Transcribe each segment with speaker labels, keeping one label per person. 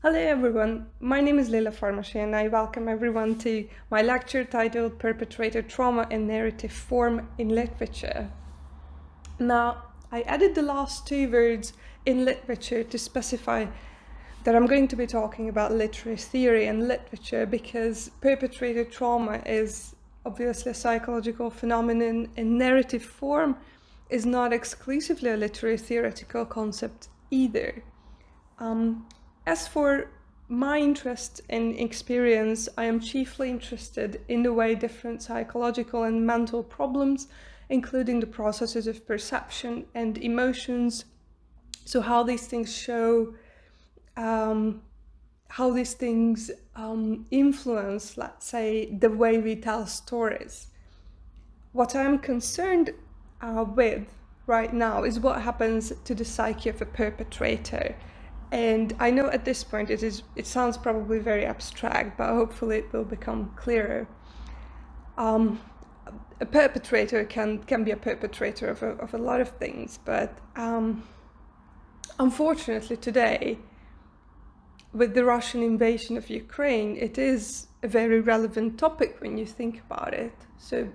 Speaker 1: Hello everyone, my name is Lilla Farmasi and I welcome everyone to my lecture titled Perpetrator Trauma in Narrative Form in Literature. Now, I added the last two words in literature to specify that I'm going to be talking about literary theory and literature because perpetrator trauma is obviously a psychological phenomenon and narrative form is not exclusively a literary theoretical concept either. As for my interest and experience, I am chiefly interested in the way different psychological and mental problems, including the processes of perception and emotions, so how these things show, how these things influence, let's say, the way we tell stories. What I'm concerned with right now is what happens to the psyche of a perpetrator. And I know at this point it sounds probably very abstract, but hopefully it will become clearer. A perpetrator can be a perpetrator of a lot of things, but unfortunately today, with the Russian invasion of Ukraine, it is a very relevant topic when you think about it. So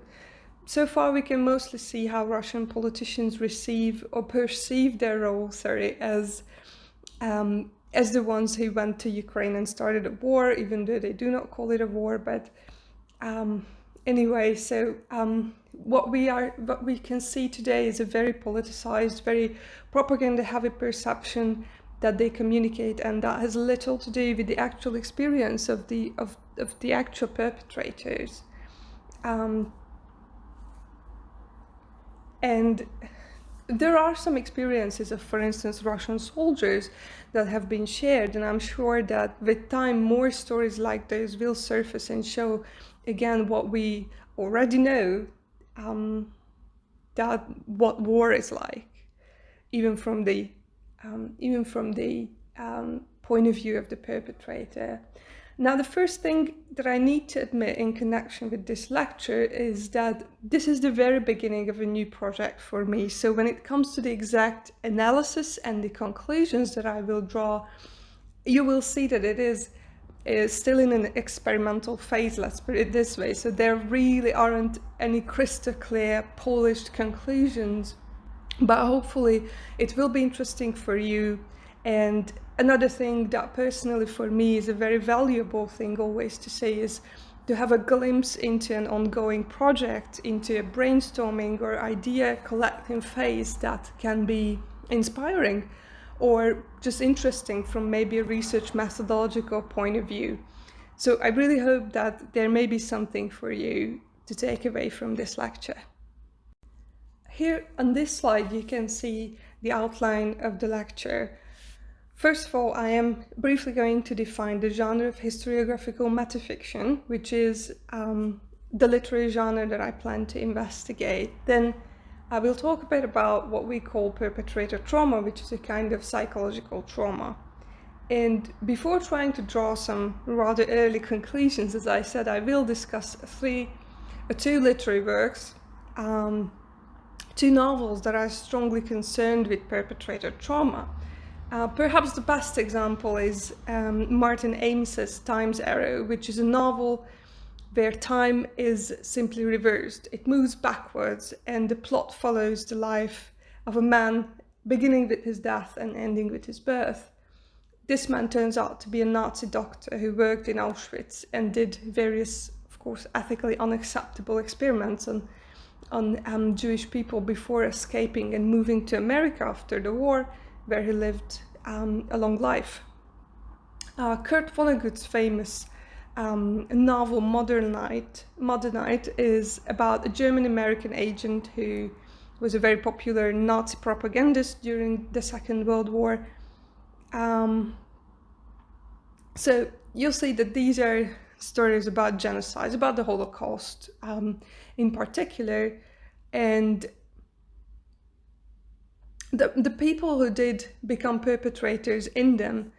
Speaker 1: far we can mostly see how Russian politicians receive or perceive their role, as the ones who went to Ukraine and started a war, even though they do not call it a war. But anyway, so what we can see today is a very politicized, very propaganda-heavy perception that they communicate, and that has little to do with the actual experience of the actual perpetrators. And there are some experiences of, for instance, Russian soldiers that have been shared, and I'm sure that with time more stories like those will surface and show again what we already know, that what war is like, even from the point of view of the perpetrator. Now, the first thing that I need to admit in connection with this lecture is that this is the very beginning of a new project for me. So when it comes to the exact analysis and the conclusions that I will draw, you will see that it is still in an experimental phase, let's put it this way. So there really aren't any crystal clear, polished conclusions, but hopefully it will be interesting for you. And another thing that personally for me is a very valuable thing always to say is to have a glimpse into an ongoing project, into a brainstorming or idea collecting phase that can be inspiring or just interesting from maybe a research methodological point of view. So I really hope that there may be something for you to take away from this lecture. Here on this slide, you can see the outline of the lecture. First of all, I am briefly going to define the genre of historiographical metafiction, which is the literary genre that I plan to investigate. Then I will talk a bit about what we call perpetrator trauma, which is a kind of psychological trauma. And before trying to draw some rather early conclusions, as I said, I will discuss two literary works, two novels that are strongly concerned with perpetrator trauma. Perhaps the best example is Martin Ames's Time's Arrow, which is a novel where time is simply reversed. It moves backwards and the plot follows the life of a man beginning with his death and ending with his birth. This man turns out to be a Nazi doctor who worked in Auschwitz and did various, of course, ethically unacceptable experiments on Jewish people before escaping and moving to America after the war, where he lived a long life. Kurt Vonnegut's famous novel Modern Night is about a German-American agent who was a very popular Nazi propagandist during the Second World War. So you'll see that these are stories about genocides, about the Holocaust in particular, and the people who did become perpetrators in them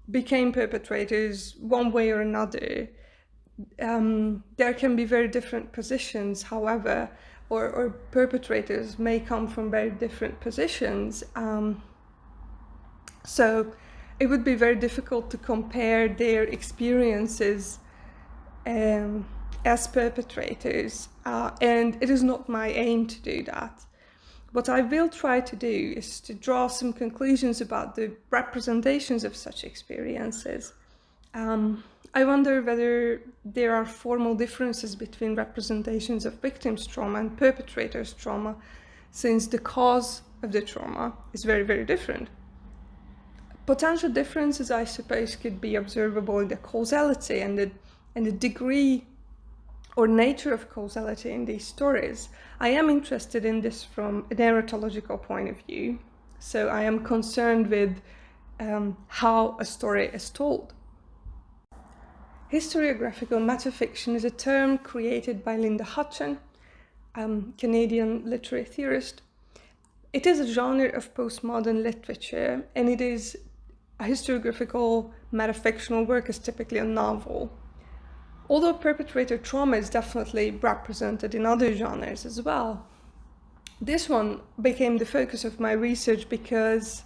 Speaker 1: became perpetrators one way or another. There can be very different positions, however, or perpetrators may come from very different positions. So it would be very difficult to compare their experiences as perpetrators, and it is not my aim to do that. What I will try to do is to draw some conclusions about the representations of such experiences. I wonder whether there are formal differences between representations of victims' trauma and perpetrators' trauma, since the cause of the trauma is very, very different. Potential differences, I suppose, could be observable in the causality and the degree or nature of causality in these stories. I am interested in this from a narratological point of view, so I am concerned with how a story is told. Historiographical metafiction is a term created by Linda Hutcheon, Canadian literary theorist. It is a genre of postmodern literature, and it is a historiographical metafictional work is typically a novel. Although perpetrator trauma is definitely represented in other genres as well. This one became the focus of my research because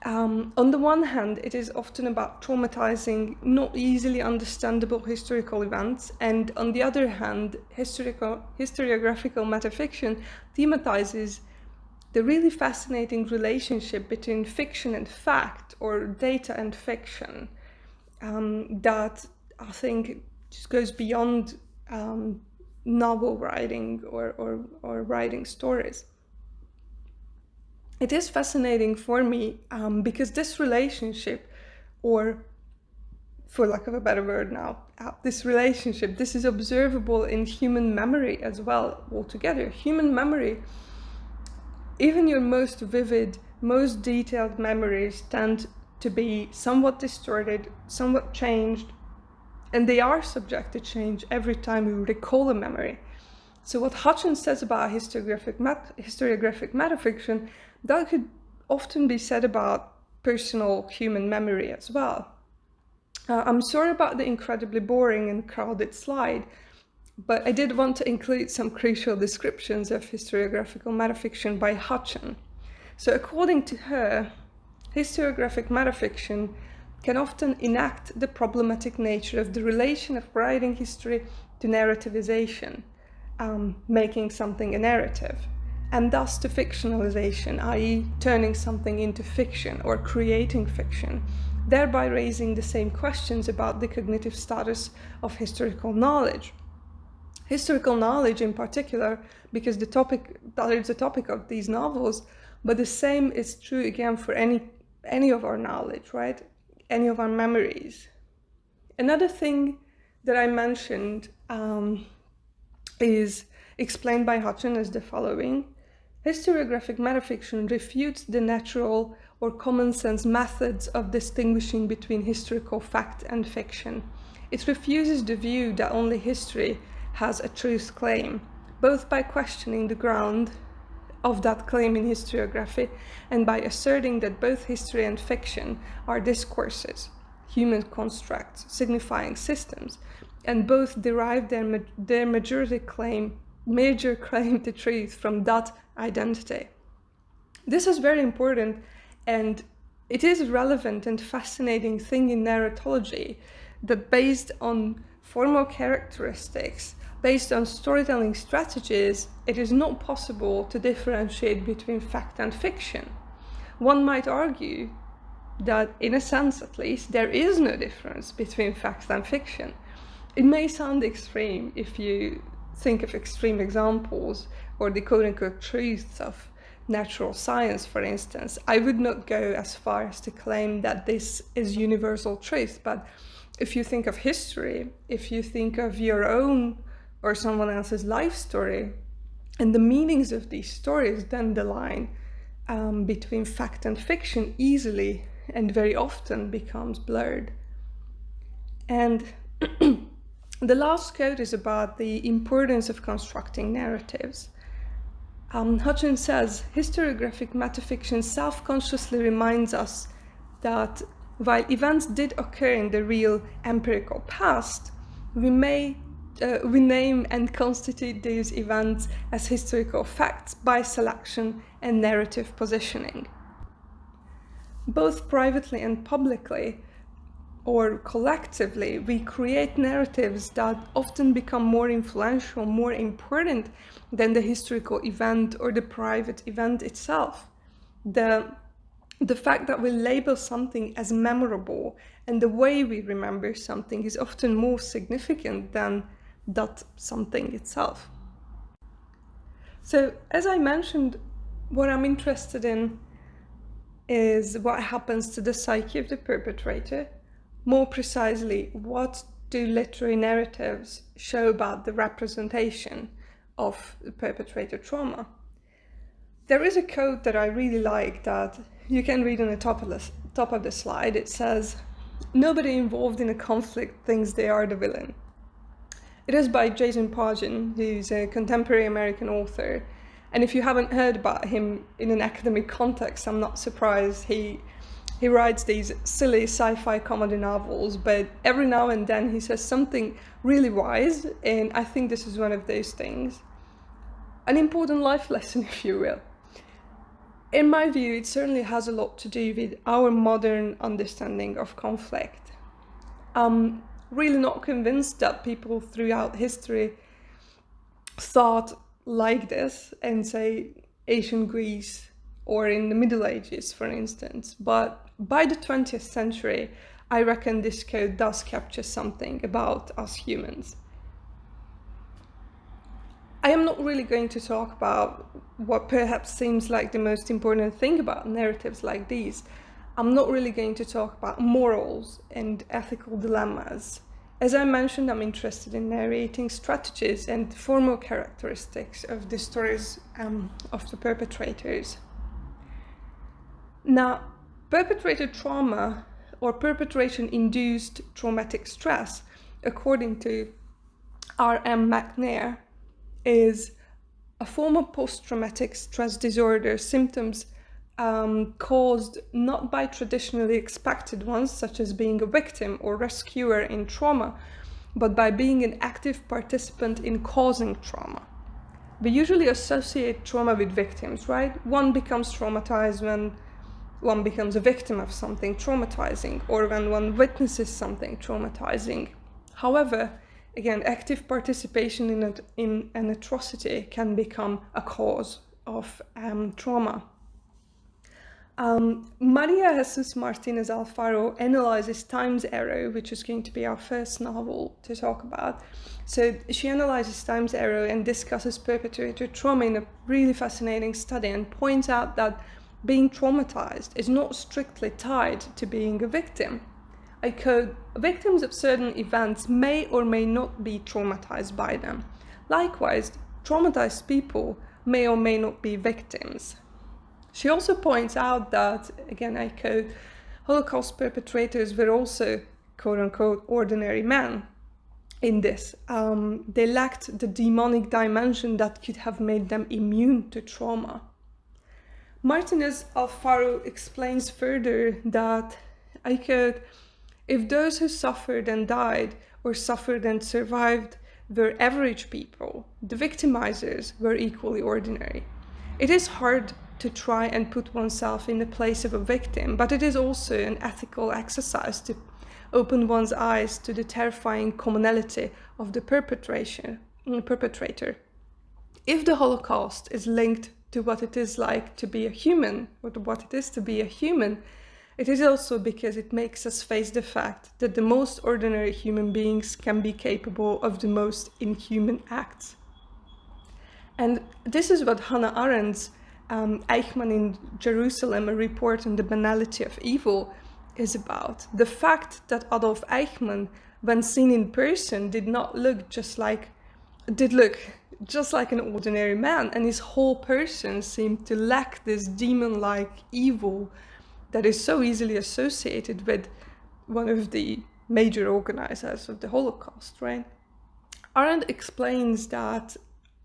Speaker 1: on the one hand, it is often about traumatizing, not easily understandable historical events, and on the other hand, historiographical metafiction thematizes the really fascinating relationship between fiction and fact, or data and fiction, that I think just goes beyond novel writing or writing stories. It is fascinating for me because this relationship, or for lack of a better word now, this is observable in human memory as well altogether. Human memory, even your most vivid, most detailed memories tend to be somewhat distorted, somewhat changed, and they are subject to change every time we recall a memory. So what Hutcheon says about historiographic metafiction, that could often be said about personal human memory as well. I'm sorry about the incredibly boring and crowded slide, but I did want to include some crucial descriptions of historiographical metafiction by Hutcheon. So according to her, historiographic metafiction can often enact the problematic nature of the relation of writing history to narrativization, making something a narrative, and thus to fictionalization, i.e. turning something into fiction or creating fiction, thereby raising the same questions about the cognitive status of historical knowledge. Historical knowledge in particular, because that is the topic of these novels, but the same is true again for any of our knowledge, right? Any of our memories. Another thing that I mentioned is explained by Hutcheon as the following. Historiographic metafiction refutes the natural or common sense methods of distinguishing between historical fact and fiction. It refuses the view that only history has a truth claim, both by questioning the ground of that claim in historiography and by asserting that both history and fiction are discourses, human constructs, signifying systems, and both derive their major claim to truth from that identity. This is very important, and it is a relevant and fascinating thing in narratology that based on formal characteristics, based on storytelling strategies, it is not possible to differentiate between fact and fiction. One might argue that, in a sense at least, there is no difference between fact and fiction. It may sound extreme if you think of extreme examples or the quote-unquote truths of natural science, for instance. I would not go as far as to claim that this is universal truth, but if you think of history, if you think of your own or someone else's life story, and the meanings of these stories, then the line between fact and fiction easily and very often becomes blurred. And the last quote is about the importance of constructing narratives. Hutcheon says, historiographic metafiction self-consciously reminds us that while events did occur in the real empirical past, we name and constitute these events as historical facts by selection and narrative positioning. both privately and publicly, or collectively, we create narratives that often become more influential, more important than the historical event or the private event itself. The fact that we label something as memorable and the way we remember something is often more significant than that something itself. So, as I mentioned, what I'm interested in is what happens to the psyche of the perpetrator. More precisely, what do literary narratives show about the representation of the perpetrator trauma? There is a quote that I really like that you can read on the top of the slide. It says, "Nobody involved in a conflict thinks they are the villain." It is by Jason Pagin, who's a contemporary American author. And if you haven't heard about him in an academic context, I'm not surprised. He writes these silly sci-fi comedy novels, but every now and then he says something really wise, and I think this is one of those things. An important life lesson, if you will. In my view, it certainly has a lot to do with our modern understanding of conflict. I'm really not convinced that people throughout history thought like this in, say, ancient Greece or in the Middle Ages, for instance. But by the 20th century, I reckon this code does capture something about us humans. I am not really going to talk about what perhaps seems like the most important thing about narratives like these. I'm not really going to talk about morals and ethical dilemmas. As I mentioned, I'm interested in narrating strategies and formal characteristics of the stories of the perpetrators. Now, perpetrator trauma or perpetration-induced traumatic stress, according to R.M. McNair, is a form of post-traumatic stress disorder symptoms caused not by traditionally expected ones, such as being a victim or rescuer in trauma, but by being an active participant in causing trauma. We usually associate trauma with victims, right? One becomes traumatized when one becomes a victim of something traumatizing, or when one witnesses something traumatizing. However, again, active participation in an atrocity can become a cause of trauma. Maria Jesus Martinez Alfaro analyzes Time's Arrow, which is going to be our first novel to talk about. So she analyzes Time's Arrow and discusses perpetrator trauma in a really fascinating study, and points out that being traumatized is not strictly tied to being a victim. I quote, "Victims of certain events may or may not be traumatized by them. Likewise, traumatized people may or may not be victims." She also points out that, again, I quote, "Holocaust perpetrators were also, quote-unquote, ordinary men in this. They lacked the demonic dimension that could have made them immune to trauma." Martinez Alfaro explains further that, I quote, "If those who suffered and died or suffered and survived were average people, the victimizers were equally ordinary. It is hard to try and put oneself in the place of a victim, but it is also an ethical exercise to open one's eyes to the terrifying commonality of the perpetrator. If the Holocaust is linked to what it is like to be a human, or to what it is to be a human, it is also because it makes us face the fact that the most ordinary human beings can be capable of the most inhuman acts." And this is what Hannah Arendt's Eichmann in Jerusalem, a report on the banality of evil, is about. The fact that Adolf Eichmann, when seen in person, did look just like an ordinary man, and his whole person seemed to lack this demon-like evil that is so easily associated with one of the major organizers of the Holocaust, right? Arendt explains that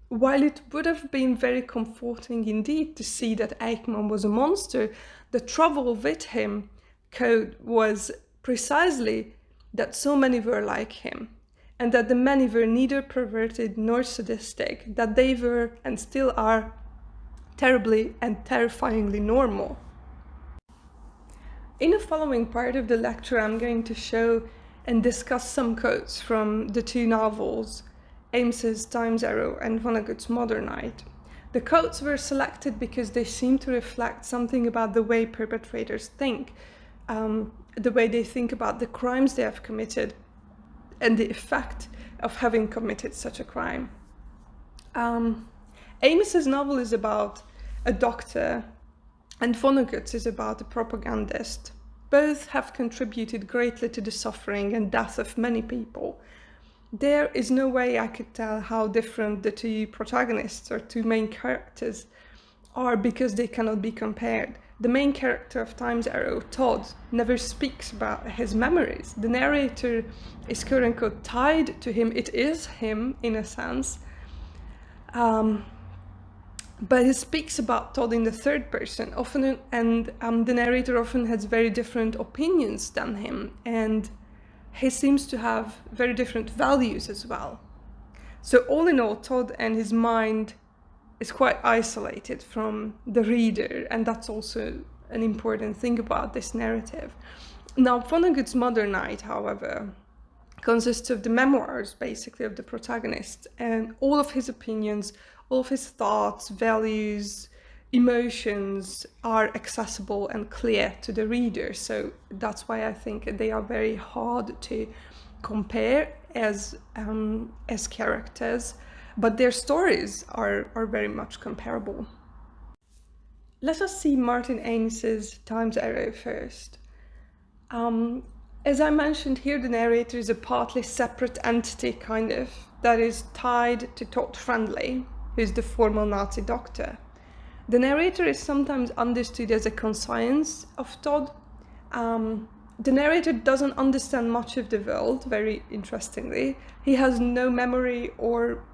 Speaker 1: while it would have been very comforting indeed to see that Eichmann was a monster, the trouble with him, quote, was precisely that so many were like him, and that the many were neither perverted nor sadistic, that they were and still are terribly and terrifyingly normal. In the following part of the lecture, I'm going to show and discuss some quotes from the two novels, Ames's Time's Arrow and Vonnegut's Mother Night. The quotes were selected because they seem to reflect something about the way perpetrators think, the way they think about the crimes they have committed and the effect of having committed such a crime. Ames's novel is about a doctor and Vonnegut's is about a propagandist. Both have contributed greatly to the suffering and death of many people. There is no way I could tell how different the two protagonists or two main characters are because they cannot be compared. The main character of Time's Arrow, Todd, never speaks about his memories. The narrator is quote-unquote tied to him. It is him in a sense. But he speaks about Todd in the third person often, and the narrator often has very different opinions than him, and he seems to have very different values as well. So all in all, Todd and his mind is quite isolated from the reader, and that's also an important thing about this narrative. Now, Vonnegut's Mother Night, however, consists of the memoirs, basically, of the protagonist, and all of his opinions, all of his thoughts, values, emotions are accessible and clear to the reader. So that's why I think they are very hard to compare as characters, but their stories are very much comparable. Let us see Martin Ames's Time's Arrow first. As I mentioned here, the narrator is a partly separate entity, kind of, that is tied to Todd Friendly, who is the former Nazi doctor. The narrator is sometimes understood as a conscience of Todd. The narrator doesn't understand much of the world, very interestingly. He has no memory or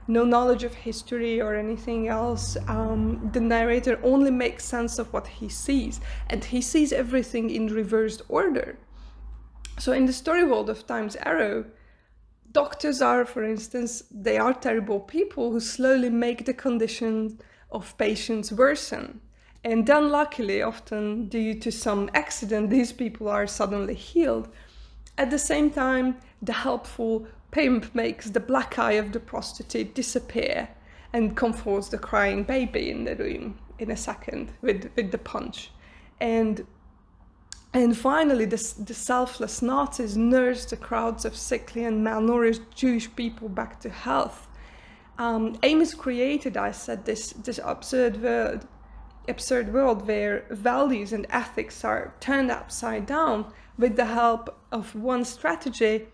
Speaker 1: no knowledge of history or anything else. The narrator only makes sense of what he sees, and he sees everything in reversed order. So in the story world of Time's Arrow, doctors are, for instance, they are terrible people who slowly make the condition of patients worsen. And then luckily, often due to some accident, these people are suddenly healed. At the same time, the helpful pimp makes the black eye of the prostitute disappear and comforts the crying baby in the room in a second with the punch. And finally, the selfless Nazis nurse the crowds of sickly and malnourished Jewish people back to health. Ames created, I said, this absurd world where values and ethics are turned upside down with the help of one strategy.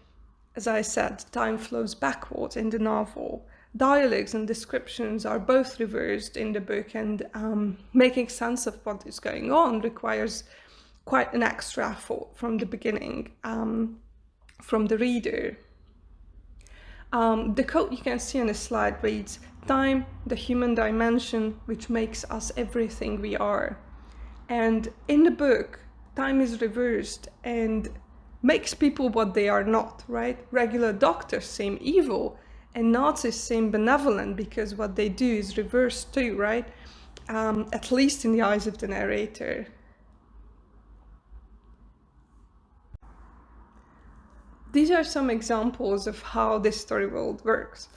Speaker 1: As I said, time flows backward in the novel. Dialogues and descriptions are both reversed in the book, and making sense of what is going on requires quite an extra effort from the beginning, from the reader. The quote you can see on the slide reads, "Time, the human dimension, which makes us everything we are." And in the book, time is reversed and makes people what they are not, right? Regular doctors seem evil, and Nazis seem benevolent because what they do is reversed too, right? At least in the eyes of the narrator. These are some examples of how this story world works.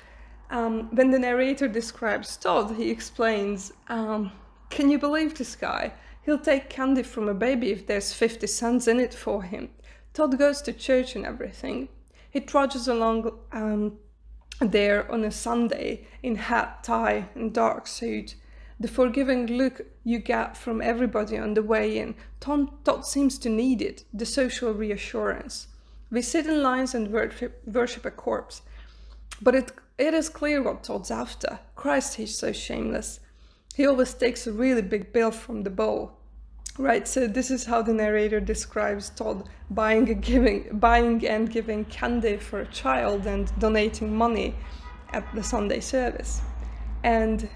Speaker 1: When the narrator describes Todd, he explains, "Can you believe this guy? He'll take candy from a baby if there's 50 cents in it for him. Todd goes to church and everything. He trudges along there on a Sunday in hat, tie, and dark suit. The forgiving look you get from everybody on the way in. Todd seems to need it, the social reassurance. We sit in lines and worship a corpse. But it is clear what Todd's after. Christ, he's so shameless. He always takes a really big bill from the bowl." Right, so this is how the narrator describes Todd buying and giving candy for a child and donating money at the Sunday service. And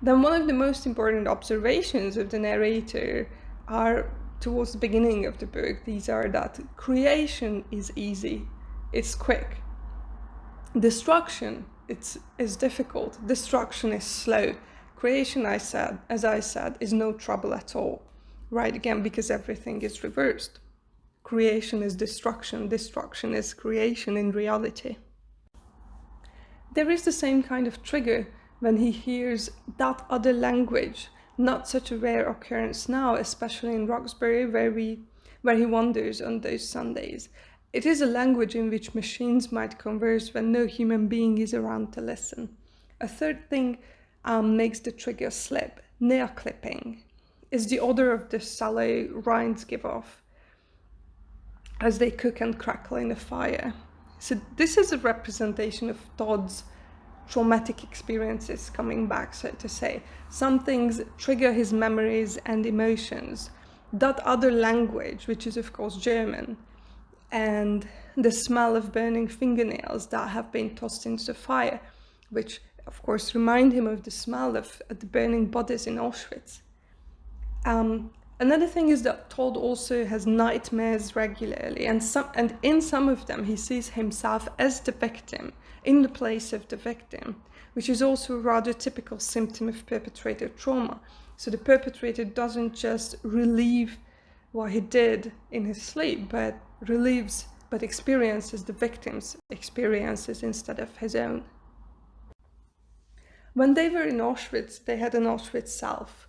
Speaker 1: then one of the most important observations of the narrator are towards the beginning of the book. These are that creation is easy, it's quick. Destruction is difficult. Destruction is slow. Creation, as I said, is no trouble at all. right again, because everything is reversed. Creation is destruction, destruction is creation in reality. There is the same kind of trigger when he hears that other language, not such a rare occurrence now, especially in Roxbury, where he wanders on those Sundays. It is a language in which machines might converse when no human being is around to listen. A third thing makes the trigger slip. Nail clipping is the odor of the sallow rinds give off as they cook and crackle in the fire. So this is a representation of Todd's traumatic experiences coming back, so to say. Some things trigger his memories and emotions. That other language, which is of course German, and the smell of burning fingernails that have been tossed into the fire, which of course remind him of the smell of the burning bodies in Auschwitz. Another thing is that Todd also has nightmares regularly, and in some of them he sees himself as the victim, in the place of the victim, which is also a rather typical symptom of perpetrator trauma. So the perpetrator doesn't just relive what he did in his sleep, but experiences the victim's experiences instead of his own. When they were in Auschwitz, they had an Auschwitz self.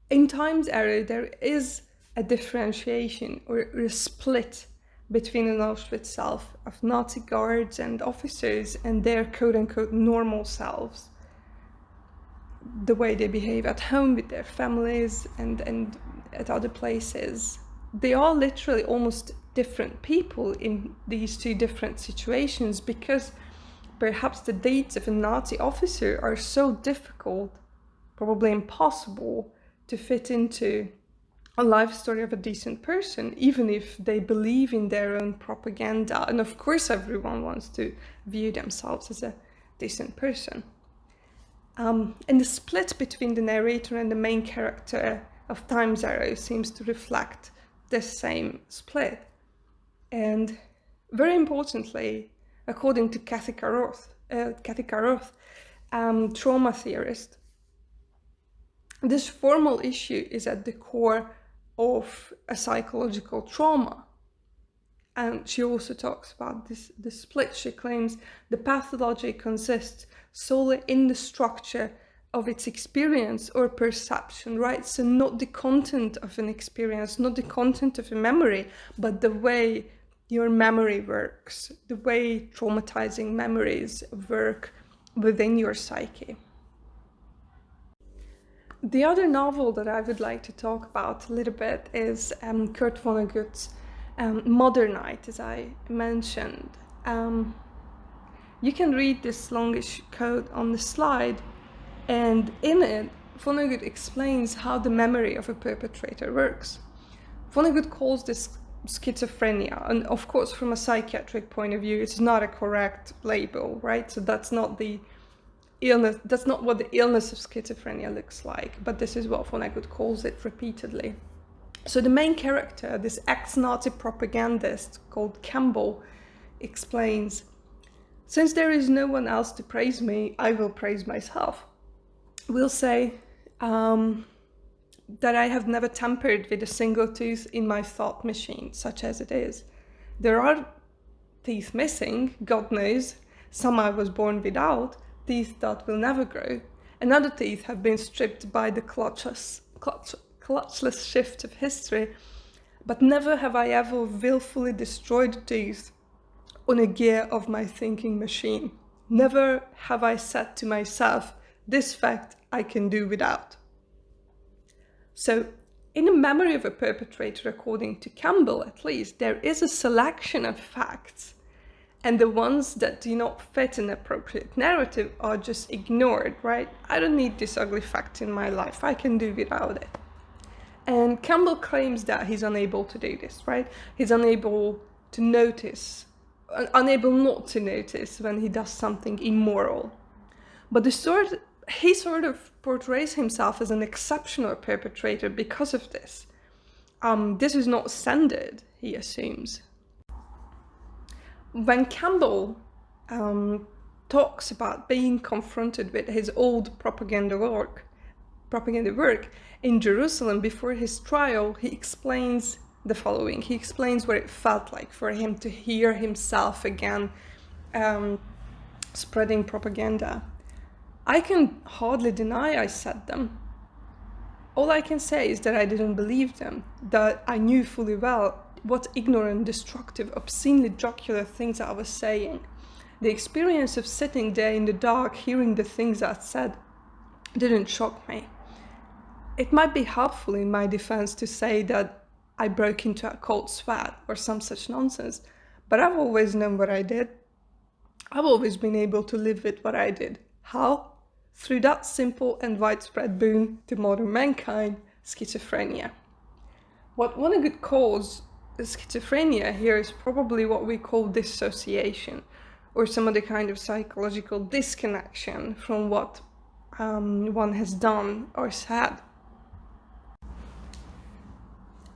Speaker 1: In Time's Arrow, there is a differentiation or a split between an Auschwitz self of Nazi guards and officers and their quote-unquote normal selves. The way they behave at home with their families and at other places. They are literally almost different people in these two different situations, because perhaps the dates of a Nazi officer are so difficult, probably impossible, to fit into a life story of a decent person, even if they believe in their own propaganda. And of course, everyone wants to view themselves as a decent person. And the split between the narrator and the main character of Time's Arrow seems to reflect this same split. And very importantly, according to Kathy Caroth, trauma theorist, this formal issue is at the core of a psychological trauma. And she also talks about the split. She claims the pathology consists solely in the structure of its experience or perception, right? So not the content of an experience, not the content of a memory, but the way your memory works, the way traumatizing memories work within your psyche. The other novel that I would like to talk about a little bit is Kurt Vonnegut's Mother Night, as I mentioned. You can read this longish quote on the slide, and in it, Vonnegut explains how the memory of a perpetrator works. Vonnegut calls this schizophrenia, and of course, from a psychiatric point of view, it's not a correct label, right? So that's not the illness, that's not what the illness of schizophrenia looks like, but this is what Vonnegut calls it repeatedly. So the main character, this ex-Nazi propagandist called Campbell, explains, "Since there is no one else to praise me, I will praise myself. We'll say that I have never tampered with a single tooth in my thought machine, such as it is. There are teeth missing, God knows, some I was born without, teeth that will never grow, and other teeth have been stripped by the clutchless shift of history, but never have I ever willfully destroyed a tooth on a gear of my thinking machine. Never have I said to myself, this fact I can do without." So, in the memory of a perpetrator, according to Campbell at least, there is a selection of facts, and the ones that do not fit an appropriate narrative are just ignored, right? I don't need this ugly fact in my life, I can do without it. And Campbell claims that he's unable to do this, right? He's unable to notice, unable not to notice when he does something immoral. But he sort of portrays himself as an exceptional perpetrator because of this. This is not standard, he assumes. When Campbell talks about being confronted with his old propaganda work, propaganda work in Jerusalem before his trial, he explains the following. He explains what it felt like for him to hear himself again spreading propaganda. I can hardly deny I said them. All I can say is that I didn't believe them, that I knew fully well what ignorant, destructive, obscenely jocular things I was saying. The experience of sitting there in the dark, hearing the things I said, didn't shock me. It might be helpful in my defense to say that I broke into a cold sweat or some such nonsense, but I've always known what I did. I've always been able to live with what I did. How? Through that simple and widespread boon to modern mankind, schizophrenia. What one could call schizophrenia here is probably what we call dissociation, or some other kind of psychological disconnection from what one has done or said.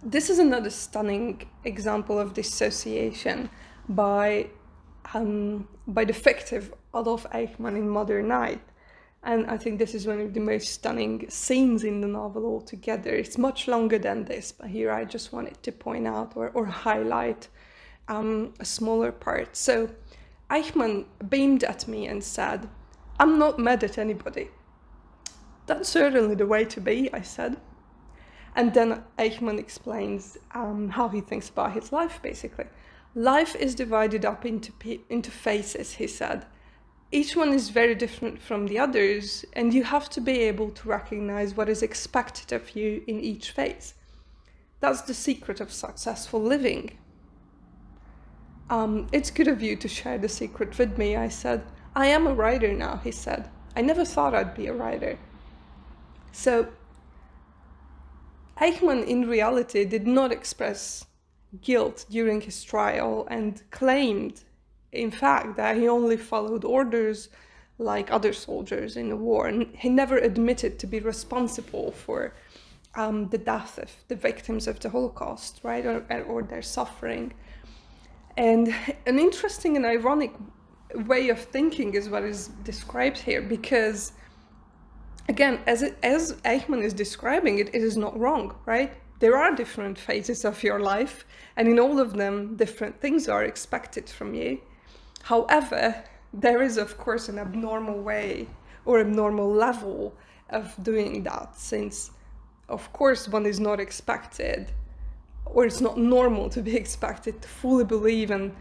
Speaker 1: This is another stunning example of dissociation by the fictive Adolf Eichmann in Mother Night. And I think this is one of the most stunning scenes in the novel altogether. It's much longer than this, but here I just wanted to point out or highlight a smaller part. So Eichmann beamed at me and said, "I'm not mad at anybody." "That's certainly the way to be," I said. And then Eichmann explains how he thinks about his life, basically. "Life is divided up into phases," he said. "Each one is very different from the others, and you have to be able to recognize what is expected of you in each phase. That's the secret of successful living." "It's good of you to share the secret with me," I said. "I am a writer now," he said. "I never thought I'd be a writer." So Eichmann in reality did not express guilt during his trial and claimed, in fact, that he only followed orders like other soldiers in the war, and he never admitted to be responsible for the death of the victims of the Holocaust, right, or their suffering. And an interesting and ironic way of thinking is what is described here, because again, as Eichmann is describing it, it is not wrong, right? There are different phases of your life, and in all of them, different things are expected from you. However, there is, of course, an abnormal way or abnormal level of doing that, since, of course, one is not expected, or it's not normal to be expected to fully believe in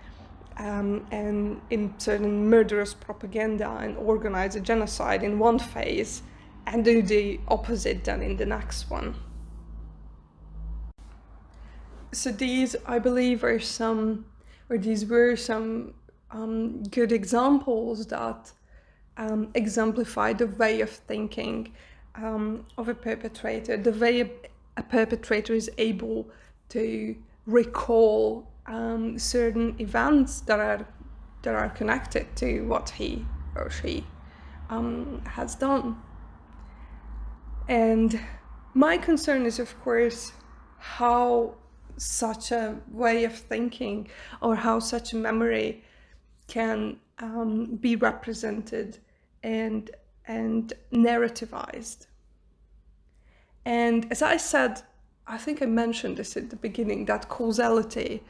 Speaker 1: certain murderous propaganda and organize a genocide in one phase and do the opposite then in the next one. So these, I believe, were some good examples that exemplify the way of thinking of a perpetrator, the way a perpetrator is able to recall certain events that are connected to what he or she has done. And my concern is, of course, how such a way of thinking or how such a memory can be represented and narrativized. And as I said, I think I mentioned this at the beginning, that causality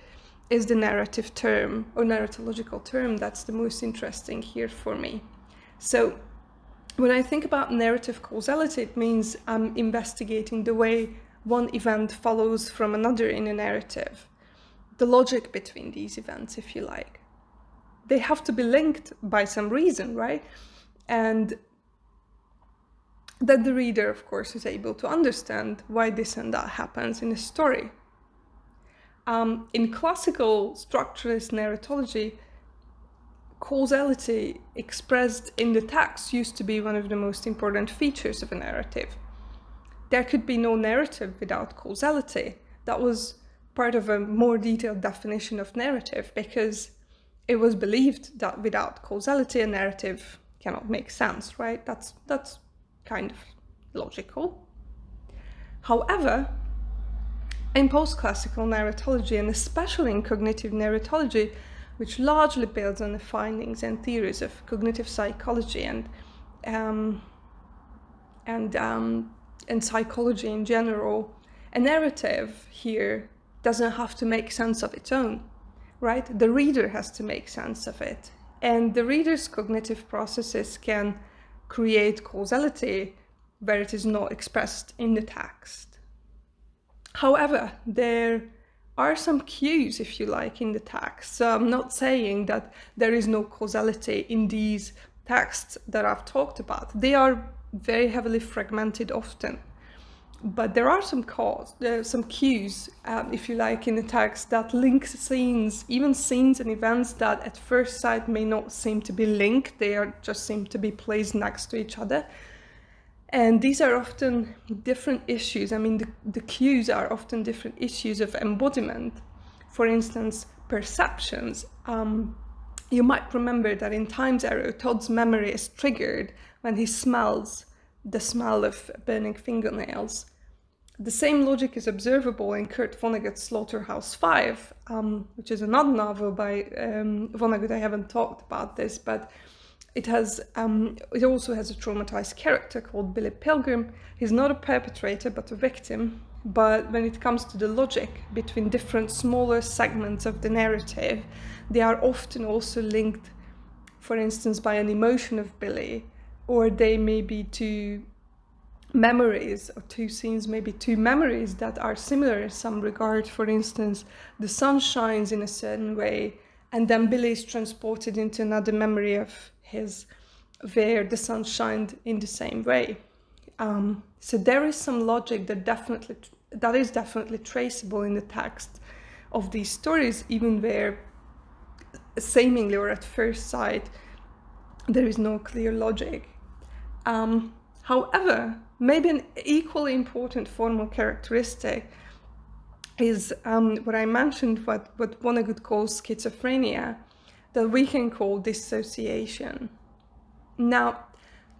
Speaker 1: is the narrative term or narratological term that's the most interesting here for me. So when I think about narrative causality, it means I'm investigating the way one event follows from another in a narrative, the logic between these events, if you like. They have to be linked by some reason, right? And that the reader, of course, is able to understand why this and that happens in a story. In classical structuralist narratology, causality expressed in the text used to be one of the most important features of a narrative. There could be no narrative without causality. That was part of a more detailed definition of narrative, because it was believed that without causality a narrative cannot make sense, right? That's kind of logical. However, in post-classical narratology, and especially in cognitive narratology, which largely builds on the findings and theories of cognitive psychology and and psychology in general, a narrative here doesn't have to make sense of its own, right? The reader has to make sense of it. And the reader's cognitive processes can create causality where it is not expressed in the text. However, there are some cues, if you like, in the text. So I'm not saying that there is no causality in these texts that I've talked about. They are very heavily fragmented often. But there are some cues, if you like, in the text that link scenes, even scenes and events that at first sight may not seem to be linked. They just seem to be placed next to each other. And these are often different issues. I mean, the cues are often different issues of embodiment. For instance, perceptions. You might remember that in Time's Arrow, Todd's memory is triggered when he smells the smell of burning fingernails. The same logic is observable in Kurt Vonnegut's Slaughterhouse-Five, which is another novel by Vonnegut. I haven't talked about this, but it also has a traumatized character called Billy Pilgrim. He's not a perpetrator, but a victim. But when it comes to the logic between different smaller segments of the narrative, they are often also linked, for instance, by an emotion of Billy, or they may be two memories, or two scenes, maybe two memories that are similar in some regard. For instance, the sun shines in a certain way, and then Billy is transported into another memory of his where the sun shined in the same way. So there is some logic that is definitely traceable in the text of these stories, even where seemingly or at first sight there is no clear logic. However, maybe an equally important formal characteristic is what I mentioned, what Vonnegut calls schizophrenia, that we can call dissociation. Now,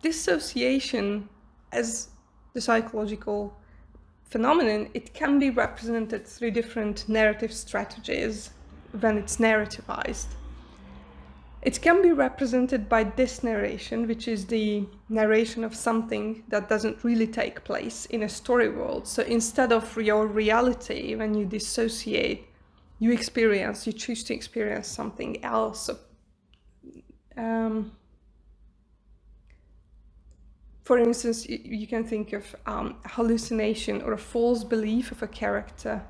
Speaker 1: dissociation as the psychological phenomenon, it can be represented through different narrative strategies when it's narrativized. It can be represented by disnarration, which is the narration of something that doesn't really take place in a story world. So instead of your reality, when you dissociate, you choose to experience something else. For instance, you can think of a hallucination or a false belief of a character.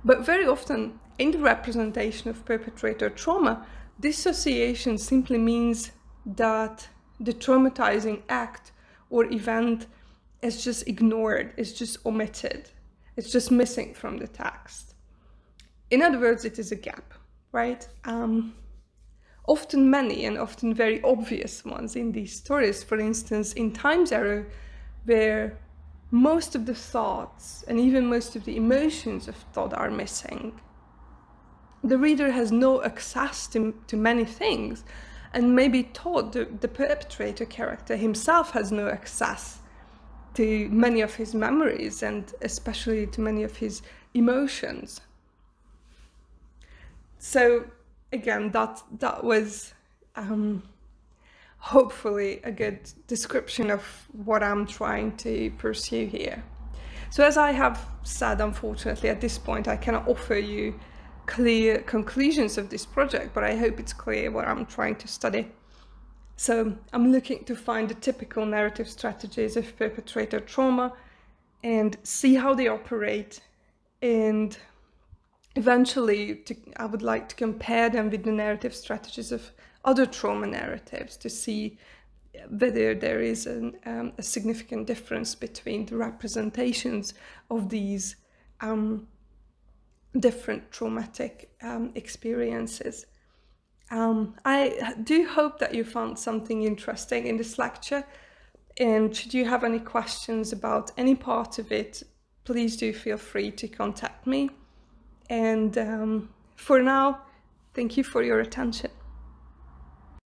Speaker 1: But very often, in the representation of perpetrator trauma, dissociation simply means that the traumatizing act or event is just ignored, is just omitted, it's just missing from the text. In other words, it is a gap, right? Often many and often very obvious ones in these stories. For instance, in Time's Arrow, where most of the thoughts and even most of the emotions of Todd are missing. The reader has no access to many things, and maybe Todd, the perpetrator character himself, has no access to many of his memories and especially to many of his emotions. So again, that was hopefully a good description of what I'm trying to pursue here. So as I have said, unfortunately, at this point, I cannot offer you clear conclusions of this project, but I hope it's clear what I'm trying to study. So I'm looking to find the typical narrative strategies of perpetrator trauma and see how they operate, and eventually I would like to compare them with the narrative strategies of other trauma narratives to see whether there is a significant difference between the representations of these different traumatic experiences. I do hope that you found something interesting in this lecture, and should you have any questions about any part of it, please do feel free to contact me. And for now, thank you for your attention.